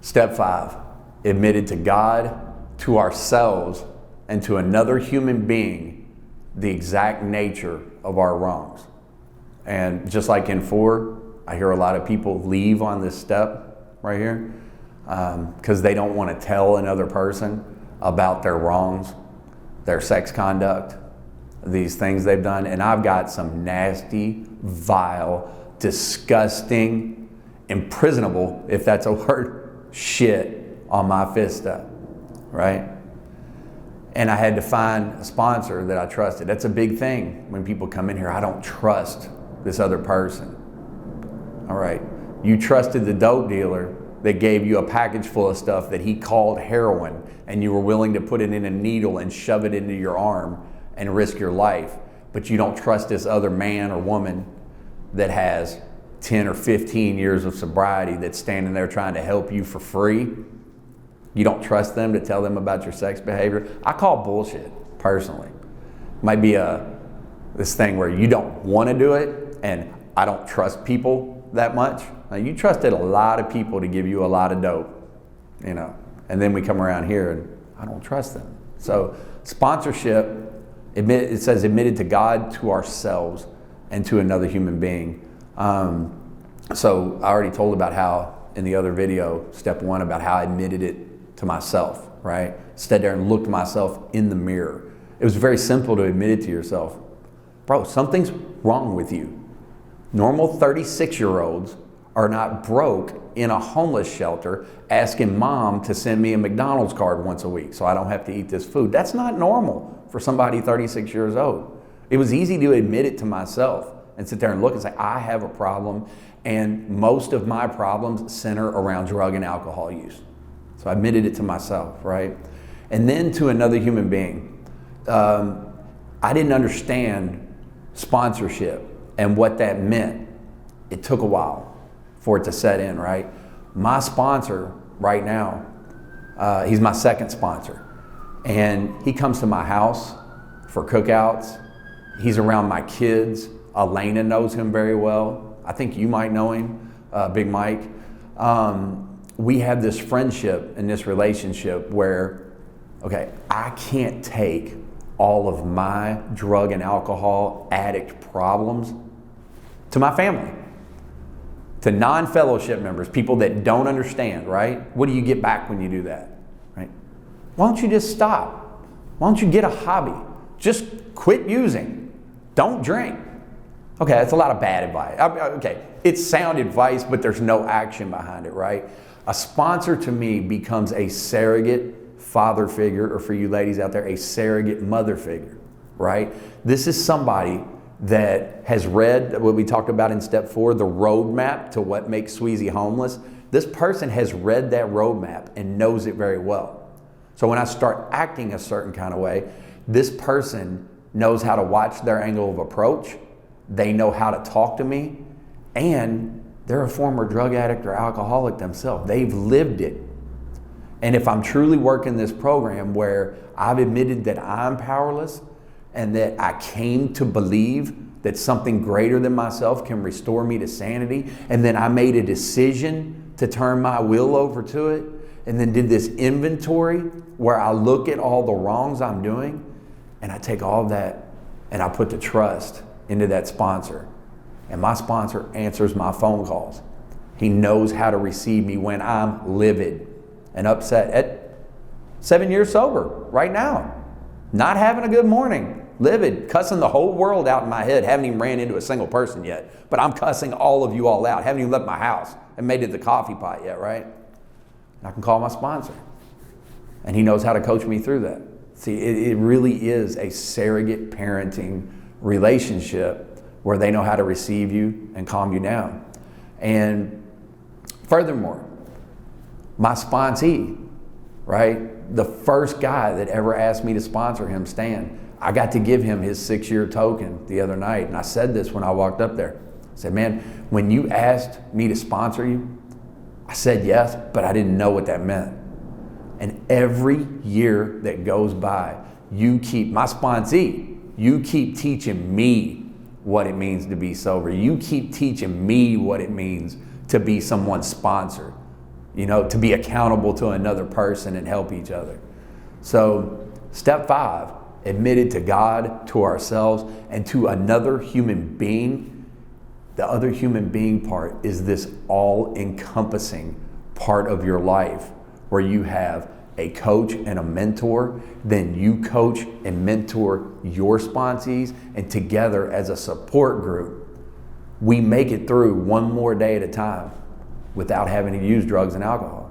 Step 5, admitted to God, to ourselves, and to another human being the exact nature of our wrongs. And just like in 4, I hear a lot of people leave on this step right here because they don't want to tell another person about their wrongs, their sex conduct, these things they've done. And I've got some nasty, vile, disgusting, imprisonable, if that's a word, shit on my 5th step, right? And I had to find a sponsor that I trusted. That's a big thing when people come in here. I don't trust this other person. All right, you trusted the dope dealer that gave you a package full of stuff that he called heroin, and you were willing to put it in a needle and shove it into your arm and risk your life. But you don't trust this other man or woman that has 10 or 15 years of sobriety that's standing there trying to help you for free. You don't trust them to tell them about your sex behavior. I call bullshit, personally. Might be this thing where you don't want to do it, and I don't trust people that much. Now, you trusted a lot of people to give you a lot of dope, you know, and then we come around here and I don't trust them. So sponsorship, it says admitted to God, to ourselves, and to another human being. So I already told about how in the other video, step 1, about how I admitted it to myself, right? Stood there and looked myself in the mirror. It was very simple to admit it to yourself. Bro, something's wrong with you. Normal 36-year-olds are not broke in a homeless shelter asking mom to send me a McDonald's card once a week so I don't have to eat this food. That's not normal for somebody 36 years old. It was easy to admit it to myself and sit there and look and say, I have a problem, and most of my problems center around drug and alcohol use. So I admitted it to myself, right? And then to another human being. I didn't understand sponsorship and what that meant. It took a while for it to set in, right? My sponsor right now, he's my second sponsor. And he comes to my house for cookouts. He's around my kids. Elena knows him very well. I think you might know him, Big Mike. We have this friendship and this relationship where, okay, I can't take all of my drug and alcohol addict problems to my family, to non-fellowship members, people that don't understand, right? What do you get back when you do that, right? Why don't you just stop? Why don't you get a hobby? Just quit using. Don't drink. Okay, that's a lot of bad advice. Okay, it's sound advice, but there's no action behind it, right? A sponsor to me becomes a surrogate father figure, or for you ladies out there, a surrogate mother figure, right? This is somebody that has read what we talked about in step 4, the roadmap to what makes Sweezy homeless. This person has read that roadmap and knows it very well. So when I start acting a certain kind of way, this person knows how to watch their angle of approach. They know how to talk to me, and they're a former drug addict or alcoholic themselves. They've lived it. And if I'm truly working this program where I've admitted that I'm powerless and that I came to believe that something greater than myself can restore me to sanity, and then I made a decision to turn my will over to it, and then did this inventory where I look at all the wrongs I'm doing, and I take all of that and I put the trust into that sponsor. And my sponsor answers my phone calls. He knows how to receive me when I'm livid and upset. At 7 years sober right now, not having a good morning, livid, cussing the whole world out in my head. Haven't even ran into a single person yet, but I'm cussing all of you all out. Haven't even left my house and made it to the coffee pot yet, right? I can call my sponsor, and he knows how to coach me through that. See, it really is a surrogate parenting relationship where they know how to receive you and calm you down. And furthermore, my sponsee, right? The first guy that ever asked me to sponsor him, Stan, I got to give him his 6-year token the other night. And I said this when I walked up there. I said, man, when you asked me to sponsor you, I said yes, but I didn't know what that meant. And every year that goes by, you keep, my sponsee, you keep teaching me what it means to be sober. You keep teaching me what it means to be someone's sponsor. to be accountable to another person and help each other. So step 5, admitted to God, to ourselves, and to another human being. The other human being part is this all-encompassing part of your life where you have a coach and a mentor, then you coach and mentor your sponsees, and together as a support group, we make it through one more day at a time without having to use drugs and alcohol.